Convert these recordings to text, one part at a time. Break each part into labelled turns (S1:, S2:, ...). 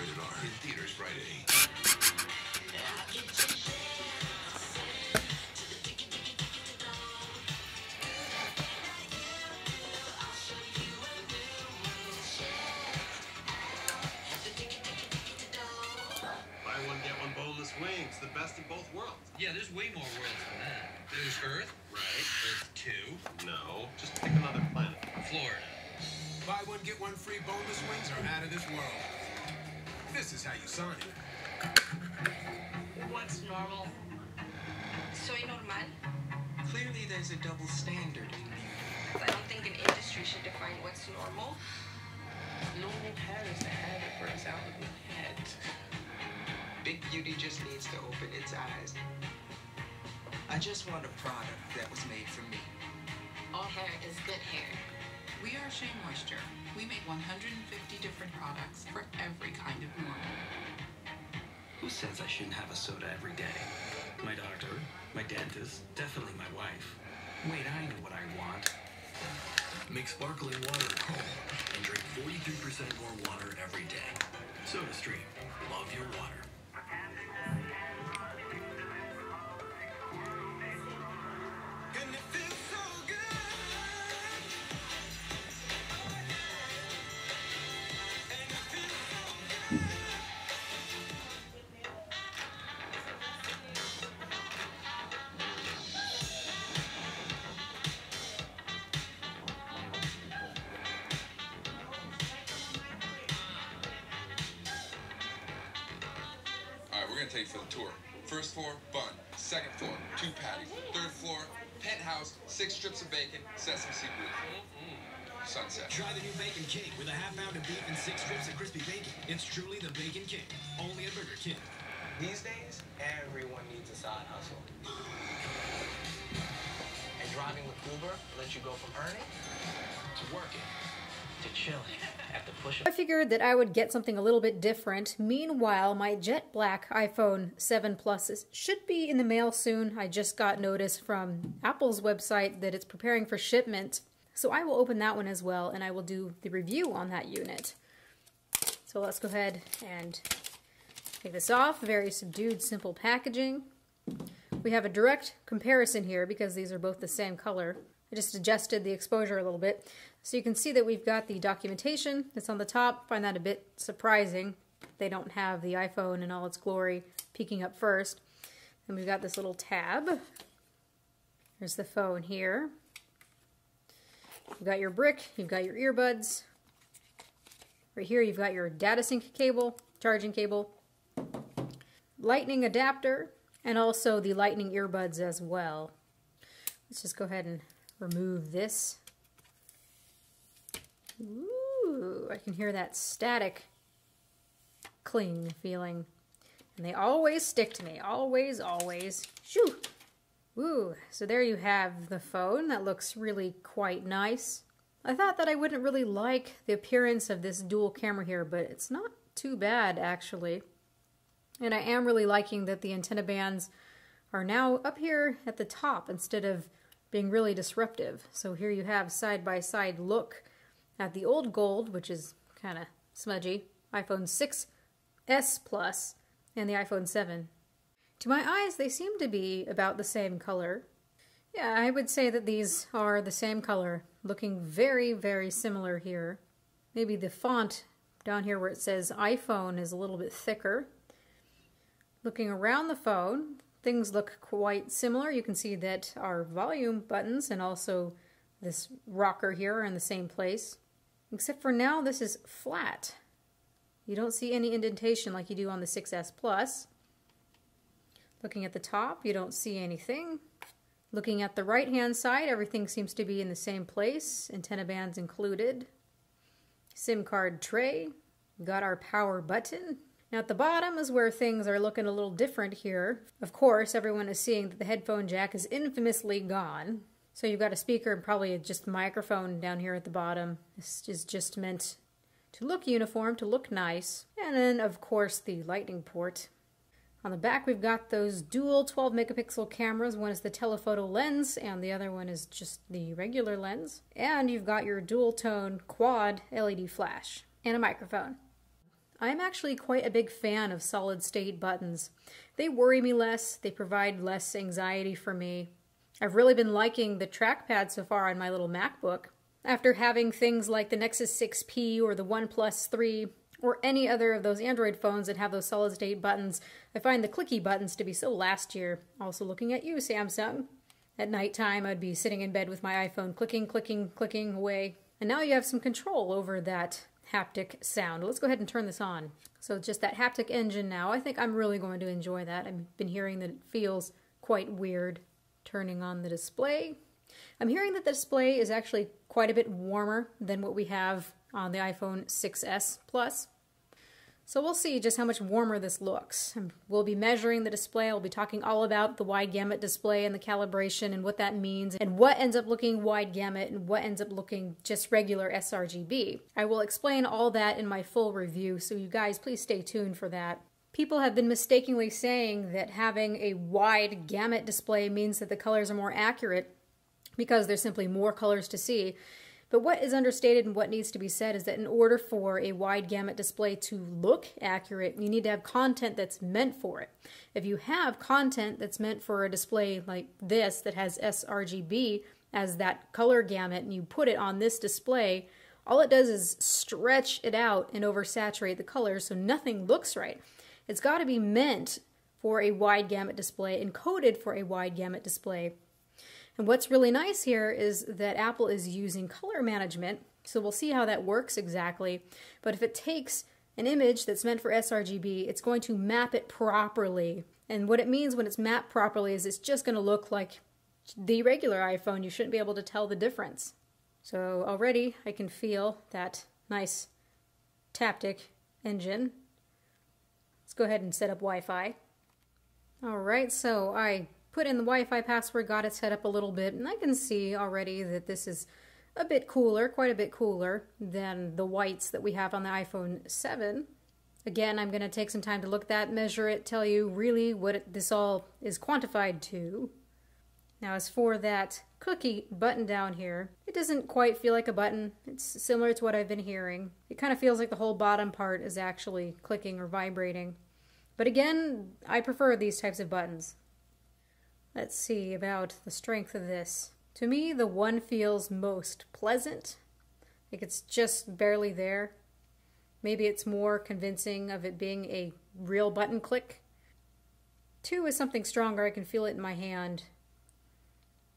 S1: Rated R. In theaters Friday.
S2: Buy one, get one boneless wings. The best of both worlds.
S3: Yeah, there's way more worlds than that. There's Earth.
S2: Right.
S3: Earth 2.
S2: No, just pick another planet.
S3: Florida.
S1: Buy one, get one free boneless wings are out of this world. This is how you sign it.
S4: What's normal? Soy normal?
S5: Clearly there's a double standard in beauty.
S4: I don't think an industry should define what's normal.
S5: Normal hair is the hair that grows out of the head. Big beauty just needs to open its eyes. I just want a product that was made for me.
S4: All hair is good hair.
S6: We are Shea Moisture. We make 150 different products for every kind of normal.
S7: Who says I shouldn't have a soda every day? My doctor, my dentist, definitely my wife. Wait, I know what I want.
S1: Make sparkling water at home and drink 43% more water every day. SodaStream. Love your water.
S8: We're gonna take you for the tour. First floor, bun. Second floor, 2 patties. Third floor, penthouse, 6 strips of bacon, sesame seed roof. Sunset.
S9: Try the new Bacon King with a half-pound of beef and 6 strips of crispy bacon. It's truly the Bacon King, only at Burger King.
S5: These days, everyone needs a side hustle. And driving with Uber lets you go from earning to working to chilling at the push of...
S10: I figured that I would get something a little bit different. Meanwhile, my jet black iPhone 7 Plus should be in the mail soon. I just got notice from Apple's website that it's preparing for shipment. So I will open that one as well, and I will do the review on that unit. So let's go ahead and take this off. Very subdued, simple packaging. We have a direct comparison here because these are both the same color. I just adjusted the exposure a little bit. So you can see that we've got the documentation that's on the top. I find that a bit surprising. They don't have the iPhone in all its glory peeking up first. And we've got this little tab. There's the phone here. You've got your brick, you've got your earbuds. Right here you've got your data sync cable, charging cable, lightning adapter, and also the lightning earbuds as well. Let's just go ahead and remove this. Ooh, I can hear that static cling feeling. And they always stick to me, always, always. Shoo! Ooh, so there you have the phone. That looks really quite nice. I thought that I wouldn't really like the appearance of this dual camera here, but it's not too bad actually. And I am really liking that the antenna bands are now up here at the top instead of being really disruptive. So here you have side-by-side look at the old gold, which is kind of smudgy, iPhone 6s Plus, and the iPhone 7. To my eyes, they seem to be about the same color. Yeah, I would say that these are the same color, looking very, very similar here. Maybe the font down here where it says iPhone is a little bit thicker. Looking around the phone, things look quite similar. You can see that our volume buttons and also this rocker here are in the same place. Except for now, this is flat. You don't see any indentation like you do on the 6s Plus. Looking at the top, you don't see anything. Looking at the right-hand side, everything seems to be in the same place, antenna bands included. SIM card tray, got our power button. Now at the bottom is where things are looking a little different here. Of course, everyone is seeing that the headphone jack is infamously gone. So you've got a speaker and probably just a microphone down here at the bottom. This is just meant to look uniform, to look nice. And then, of course, the lightning port. On the back, we've got those dual 12 megapixel cameras. One is the telephoto lens, and the other one is just the regular lens. And you've got your dual tone quad LED flash and a microphone. I'm actually quite a big fan of solid state buttons. They worry me less, they provide less anxiety for me. I've really been liking the trackpad so far on my little MacBook. After having things like the Nexus 6P or the OnePlus 3 or any other of those Android phones that have those solid state buttons, I find the clicky buttons to be so last year. Also looking at you, Samsung. At nighttime, I'd be sitting in bed with my iPhone clicking, clicking, clicking away. And now you have some control over that haptic sound. Let's go ahead and turn this on. So just that haptic engine now, I think I'm really going to enjoy that. I've been hearing that it feels quite weird. Turning on the display. I'm hearing that the display is actually quite a bit warmer than what we have on the iPhone 6s Plus. So we'll see just how much warmer this looks. We'll be measuring the display. I'll be talking all about the wide gamut display and the calibration and what that means and what ends up looking wide gamut and what ends up looking just regular sRGB. I will explain all that in my full review, so you guys please stay tuned for that. People have been mistakenly saying that having a wide gamut display means that the colors are more accurate because there's simply more colors to see. But what is understated and what needs to be said is that in order for a wide gamut display to look accurate, you need to have content that's meant for it. If you have content that's meant for a display like this that has sRGB as that color gamut and you put it on this display, all it does is stretch it out and oversaturate the colors so nothing looks right. It's got to be meant for a wide gamut display, encoded for a wide gamut display. And what's really nice here is that Apple is using color management, so we'll see how that works exactly. But if it takes an image that's meant for sRGB, it's going to map it properly. And what it means when it's mapped properly is it's just going to look like the regular iPhone. You shouldn't be able to tell the difference. So already I can feel that nice taptic engine. Let's go ahead and set up Wi-Fi. Alright, so I put in the Wi-Fi password, got it set up a little bit, and I can see already that this is a bit cooler, quite a bit cooler than the whites that we have on the iPhone 7. Again, I'm going to take some time to look at that, measure it, tell you really what this all is quantified to. Now as for that cookie button down here, it doesn't quite feel like a button. It's similar to what I've been hearing. It kind of feels like the whole bottom part is actually clicking or vibrating. But again, I prefer these types of buttons. Let's see about the strength of this. To me, the one feels most pleasant. Like it's just barely there. Maybe it's more convincing of it being a real button click. 2 is something stronger. I can feel it in my hand.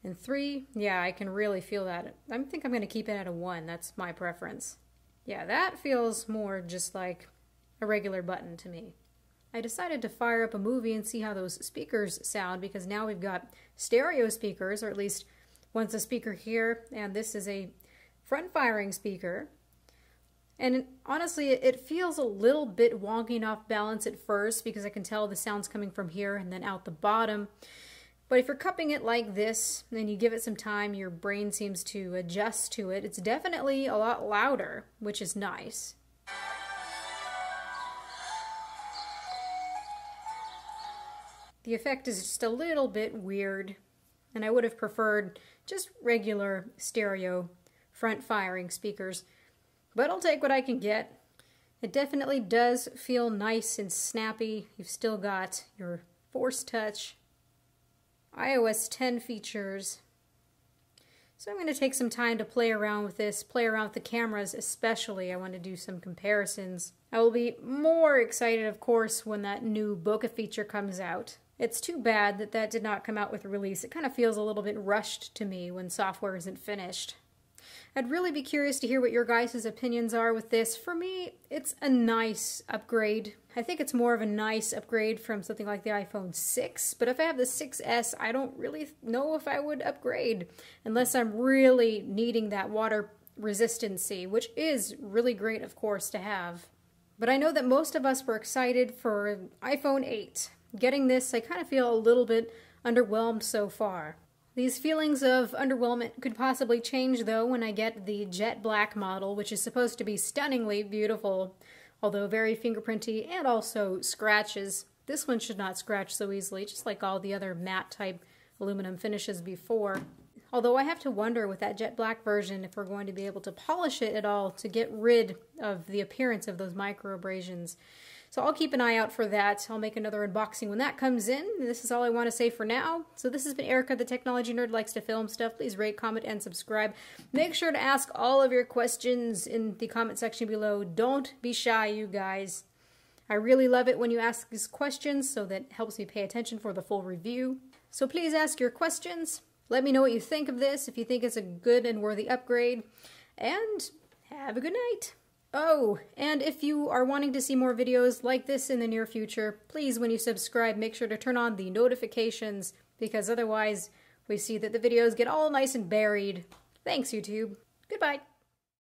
S10: And 3, yeah, I can really feel that. I think I'm going to keep it at a 1. That's my preference. Yeah, that feels more just like a regular button to me. I decided to fire up a movie and see how those speakers sound because now we've got stereo speakers, or at least one's a speaker here, and this is a front-firing speaker. And honestly, it feels a little bit wonky and off balance at first because I can tell the sound's coming from here and then out the bottom. But if you're cupping it like this, and you give it some time, your brain seems to adjust to it. It's definitely a lot louder, which is nice. The effect is just a little bit weird, and I would have preferred just regular stereo front-firing speakers. But I'll take what I can get. It definitely does feel nice and snappy. You've still got your Force Touch, iOS 10 features. So I'm going to take some time to play around with this, play around with the cameras especially. I want to do some comparisons. I will be more excited, of course, when that new bokeh feature comes out. It's too bad that that did not come out with a release. It kind of feels a little bit rushed to me when software isn't finished. I'd really be curious to hear what your guys' opinions are with this. For me, it's a nice upgrade. I think it's more of a nice upgrade from something like the iPhone 6, but if I have the 6S, I don't really know if I would upgrade unless I'm really needing that water resistancy, which is really great, of course, to have. But I know that most of us were excited for iPhone 8. Getting this, I kind of feel a little bit underwhelmed so far. These feelings of underwhelmment could possibly change, though, when I get the jet black model, which is supposed to be stunningly beautiful, although very fingerprinty and also scratches. This one should not scratch so easily, just like all the other matte-type aluminum finishes before. Although I have to wonder with that jet black version if we're going to be able to polish it at all to get rid of the appearance of those micro abrasions. So I'll keep an eye out for that. I'll make another unboxing when that comes in. This is all I want to say for now. So this has been Erica, the technology nerd, likes to film stuff. Please rate, comment, and subscribe. Make sure to ask all of your questions in the comment section below. Don't be shy, you guys. I really love it when you ask these questions, so that helps me pay attention for the full review. So please ask your questions. Let me know what you think of this, if you think it's a good and worthy upgrade. And have a good night. Oh, and if you are wanting to see more videos like this in the near future, please, when you subscribe, make sure to turn on the notifications, because otherwise we see that the videos get all nice and buried. Thanks, YouTube. Goodbye.